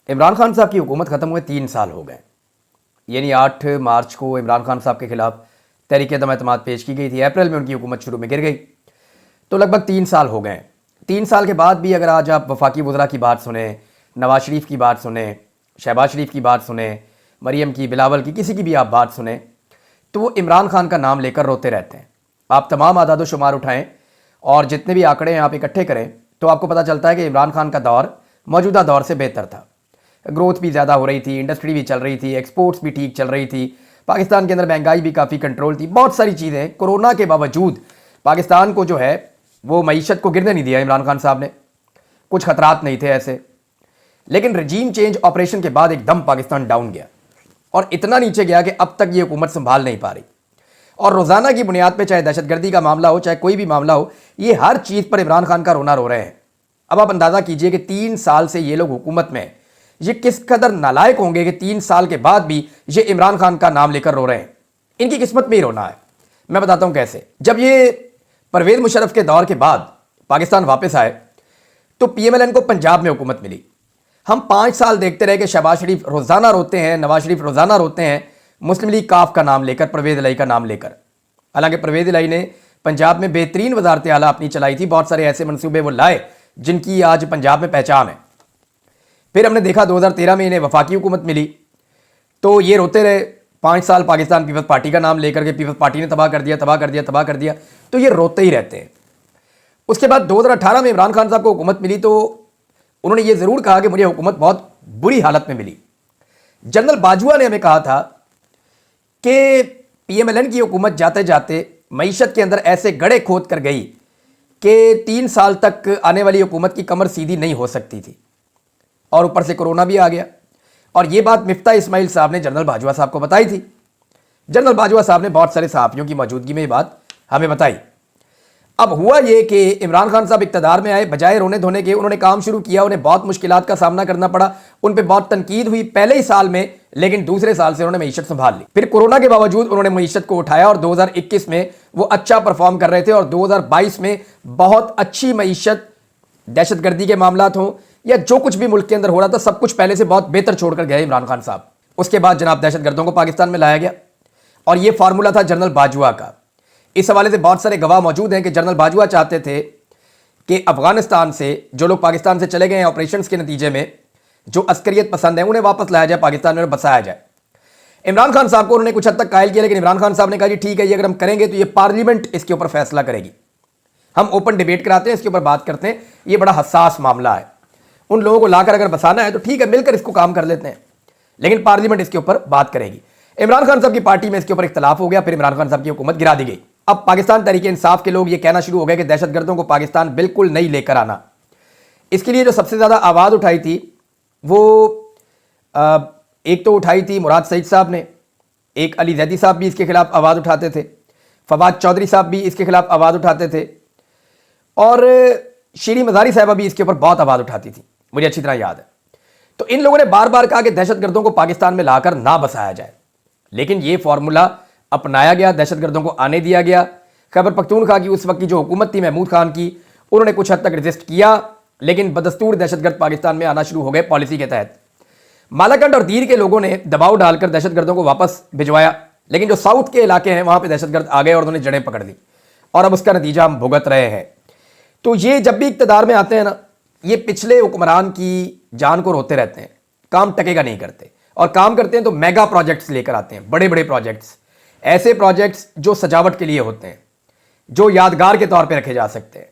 इमरान खान साहब की हुकूमत ख़त्म हुए 3 साल हो गए, यानी 8 मार्च को इमरान खान साहब के खिलाफ तहरीक अदम एतमाद पेश की गई थी। अप्रैल में उनकी हुकूमत शुरू में गिर गई, तो लगभग 3 साल हो गए। 3 साल के बाद भी अगर आज आप वफाकी वज़रा की बात सुने, नवाज शरीफ की बात सुने, शहबाज शरीफ की बात सुने, मरीम की, बिलावल की, किसी की भी आप बात सुने, तो वो इमरान खान का नाम लेकर रोते रहते हैं। आप तमाम आदाद व शुमार उठाएं और जितने भी आंकड़े हैं आप इकट्ठे करें तो आपको पता चलता है कि इमरान खान का दौर मौजूदा दौर से बेहतर था। ग्रोथ भी ज़्यादा हो रही थी, इंडस्ट्री भी चल रही थी, एक्सपोर्ट्स भी ठीक चल रही थी, पाकिस्तान के अंदर महंगाई भी काफ़ी कंट्रोल थी, बहुत सारी चीज़ें। कोरोना के बावजूद पाकिस्तान को जो है वो मईशत को गिरने नहीं दिया इमरान खान साहब ने, कुछ खतरात नहीं थे ऐसे। लेकिन रजीम चेंज ऑपरेशन के बाद एकदम पाकिस्तान डाउन गया और इतना नीचे गया कि अब तक ये हुकूमत संभाल नहीं पा रही। और रोज़ाना की बुनियाद पे चाहे दहशतगर्दी का मामला हो, चाहे कोई भी मामला हो, ये हर चीज़ पर इमरान खान का रोना रो रहे हैं। अब आप अंदाज़ा कीजिए कि 3 साल से ये लोग हुकूमत में, ये किस कदर नालायक होंगे कि 3 साल के बाद भी ये इमरान खान का नाम लेकर रो रहे हैं। इनकी किस्मत में ही रोना है। मैं बताता हूँ कैसे। जब ये परवेज़ मुशर्रफ के दौर के बाद पाकिस्तान वापस आए तो PMLN को पंजाब में हुकूमत मिली। हम 5 साल देखते रहे कि शहबाज शरीफ रोज़ाना रोते हैं, नवाज शरीफ रोज़ाना रोते हैं मुस्लिम लीग काफ का नाम लेकर, परवेज़ इलाही का नाम लेकर। हालांकि परवेज़ इलाही ने पंजाब में बेहतरीन वजारत आला अपनी चलाई थी, बहुत सारे ऐसे मनसूबे वो लाए जिनकी आज पंजाब में पहचान है। फिर हमने देखा 2013 में इन्हें वफाकी हुकूमत मिली तो ये रोते रहे 5 साल पाकिस्तान पीपल्स पार्टी का नाम लेकर के, पीपल्स पार्टी ने तबाह कर दिया, तबाह कर दिया, तबाह कर दिया, तो ये रोते ही रहते हैं। उसके बाद 2018 में इमरान खान साहब को हुकूमत मिली तो उन्होंने ये ज़रूर कहा कि मुझे हुकूमत बहुत बुरी हालत में मिली। जनरल बाजवा ने हमें कहा था कि PMLN की हुकूमत जाते जाते मईशत के अंदर ऐसे गड़े खोद कर गई कि 3 साल तक आने वाली हुकूमत की कमर सीधी नहीं हो सकती थी, और ऊपर से कोरोना भी आ गया। और ये बात मिफ्ता इस्माइल साहब ने जनरल बाजवा साहब को बताई थी। जनरल बाजवा साहब ने बहुत सारे सहाफ़ियों की मौजूदगी में ये बात हमें बताई। अब हुआ ये कि इमरान खान साहब इक़्तिदार में आए, बजाय रोने धोने के उन्होंने काम शुरू किया। उन्हें बहुत मुश्किलात का सामना करना पड़ा, उन पर बहुत तनकीद हुई पहले ही साल में, लेकिन दूसरे साल से उन्होंने मईशत संभाल ली। फिर कोरोना के बावजूद उन्होंने मईशत को उठाया और 2021 में वो अच्छा परफॉर्म कर रहे थे और 2022 में बहुत अच्छी मईशत, दहशतगर्दी के मामलात हों या जो कुछ भी मुल्क के अंदर हो रहा था, सब कुछ पहले से बहुत बेहतर छोड़कर गए इमरान खान साहब। उसके बाद जनाब दहशतगर्दों को पाकिस्तान में लाया गया और ये फार्मूला था जनरल बाजवा का। इस हवाले से बहुत सारे गवाह मौजूद हैं कि जनरल बाजवा चाहते थे कि अफगानिस्तान से जो लोग पाकिस्तान से चले गए हैं ऑपरेशंस के नतीजे में, जो अस्करियत पसंद है, उन्हें वापस लाया जाए, पाकिस्तान में बसाया जाए। इमरान खान साहब को उन्होंने कुछ हद तक कायल किया, लेकिन इमरान खान साहब ने कहा जी ठीक है, ये अगर हम करेंगे तो ये पार्लियामेंट इसके ऊपर फैसला करेगी, हम ओपन डिबेट कराते हैं, इसके ऊपर बात करते हैं, ये बड़ा हसास मामला है, उन लोगों को लाकर अगर बसाना है तो ठीक है, मिलकर इसको काम कर लेते हैं, लेकिन पार्लियामेंट इसके ऊपर बात करेगी। इमरान खान साहब की पार्टी में इसके ऊपर इख्तलाफ हो गया, फिर इमरान खान साहब की हुकूमत गिरा दी गई। अब पाकिस्तान तहरीक इंसाफ के लोग ये कहना शुरू हो गए कि दहशतगर्दों को पाकिस्तान बिल्कुल नहीं लेकर आना। इसके लिए जो सबसे ज़्यादा आवाज़ उठाई थी वो एक तो उठाई थी मुराद सईद साहब ने, एक अली जैदी साहब भी इसके खिलाफ आवाज़ उठाते थे, फवाद चौधरी साहब भी इसके खिलाफ आवाज़ उठाते थे, और शीरी मज़ारी साहबा भी इसके ऊपर बहुत आवाज़ उठाती थी, मुझे अच्छी तरह याद है। तो इन लोगों ने बार बार कहा कि दहशतगर्दों को पाकिस्तान में लाकर ना बसाया जाए, लेकिन ये फार्मूला अपनाया गया, दहशतगर्दों को आने दिया गया। खैबर पख्तूनख्वा की उस वक्त की जो हुकूमत थी महमूद खान की, उन्होंने कुछ हद तक रजिस्ट किया, लेकिन बदस्तूर दहशतगर्द पाकिस्तान में आना शुरू हो गए पॉलिसी के तहत। मालाकंड और दीर के लोगों ने दबाव डालकर दहशतगर्दों को वापस भिजवाया, लेकिन जो साउथ के इलाके हैं वहाँ पर दहशतगर्द आ गए और उन्होंने जड़ें पकड़ ली, और अब उसका नतीजा हम भुगत रहे हैं। तो ये जब भी इक़्तिदार में आते हैं ना, ये पिछले हुक्मरान की जान को रोते रहते हैं, काम टकेगा नहीं करते, और काम करते हैं तो मेगा प्रोजेक्ट्स लेकर आते हैं, बड़े बड़े प्रोजेक्ट्स, ऐसे प्रोजेक्ट्स जो सजावट के लिए होते हैं, जो यादगार के तौर पे रखे जा सकते हैं।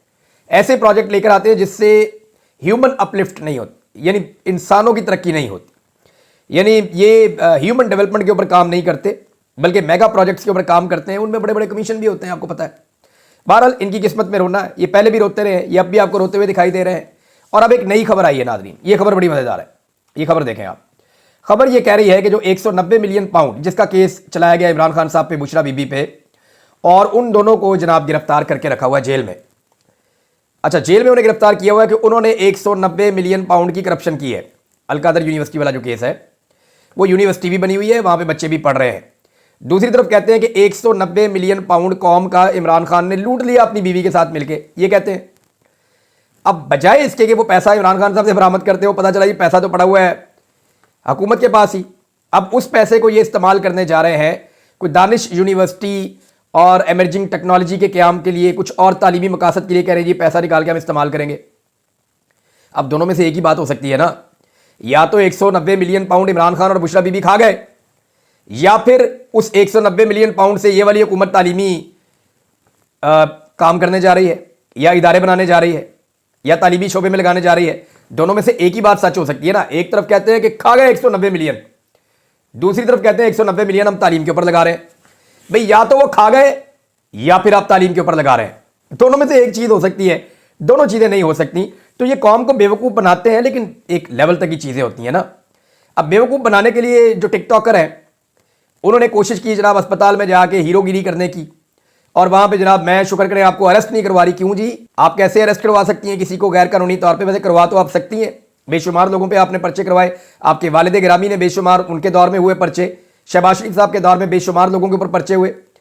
ऐसे प्रोजेक्ट लेकर आते हैं जिससे ह्यूमन अपलिफ्ट नहीं होती, यानी इंसानों की तरक्की नहीं होती, यानी ये ह्यूमन डेवलपमेंट के ऊपर काम नहीं करते, बल्कि मेगा प्रोजेक्ट्स के ऊपर काम करते हैं। उनमें बड़े बड़े कमीशन भी होते हैं, आपको पता है। बहरहाल इनकी किस्मत में रोना है, ये पहले भी रोते रहे, ये अब भी आपको रोते हुए दिखाई दे रहे हैं। और अब एक नई खबर आई है नाज़रीन, ये खबर बड़ी मज़ेदार है, ये खबर देखें आप। खबर ये कह रही है कि जो 190 मिलियन पाउंड जिसका केस चलाया गया इमरान खान साहब पे, बुशरा बीबी पे, और उन दोनों को जनाब गिरफ्तार करके रखा हुआ है जेल में। अच्छा, जेल में उन्हें गिरफ्तार किया हुआ है कि उन्होंने 190 मिलियन पाउंड की करप्शन की है। अलकादर यूनिवर्सिटी वाला जो केस है, वो यूनिवर्सिटी भी बनी हुई है, वहाँ पे बच्चे भी पढ़ रहे हैं। दूसरी तरफ कहते हैं कि 190 मिलियन पाउंड कौम का इमरान खान ने लूट लिया अपनी बीवी के साथ मिलके, ये कहते हैं। अब बजाय इसके कि वो पैसा इमरान खान साहब से बरामद करते हो, पता चला ये पैसा तो पड़ा हुआ है حکومت کے پاس ہی. اب اس پیسے کو یہ استعمال کرنے جا رہے ہیں کوئی دانش یونیورسٹی اور ایمرجنگ ٹیکنالوجی کے قیام کے لیے, کچھ اور تعلیمی مقاصد کے لیے کہہ رہے ہیں جی پیسہ نکال کے ہم استعمال کریں گے. اب دونوں میں سے ایک ہی بات ہو سکتی ہے نا, یا تو 190 ملین پاؤنڈ عمران خان اور بشرا بی بی کھا گئے, یا پھر اس 190 ملین پاؤنڈ سے یہ والی حکومت تعلیمی کام کرنے جا رہی ہے, یا ادارے بنانے جا رہی ہے, یا تعلیمی شعبے میں لگانے جا رہی ہے. دونوں میں سے ایک ہی بات سچ ہو سکتی ہے نا. ایک طرف کہتے ہیں کہ کھا گئے 190 ملین, دوسری طرف کہتے ہیں 190 ملین ہم تعلیم کے اوپر لگا رہے ہیں. بھئی یا تو وہ کھا گئے یا پھر آپ تعلیم کے اوپر لگا رہے ہیں. دونوں میں سے ایک چیز ہو سکتی ہے, دونوں چیزیں نہیں ہو سکتی. تو یہ قوم کو بیوقوف بناتے ہیں, لیکن ایک لیول تک کی چیزیں ہوتی ہیں نا. اب بیوقوف بنانے کے لیے جو ٹک ٹاکر ہیں انہوں نے کوشش کی جناب اسپتال میں جا کے ہیرو گیری کرنے کی, اور وہاں پہ جناب میں شکر کریں آپ کو اریسٹ نہیں کروا رہی. کیوں جی, آپ کیسے اریسٹ کروا سکتی ہیں کسی کو غیر قانونی طور پہ؟ ویسے کروا تو آپ سکتی ہیں, بے شمار لوگوں پہ آپ نے پرچے کروائے, آپ کے والد گرامی نے بے شمار, ان کے دور میں ہوئے پرچے, شہباز شریف صاحب کے دور میں بے شمار لوگوں کے اوپر پرچے ہوئے.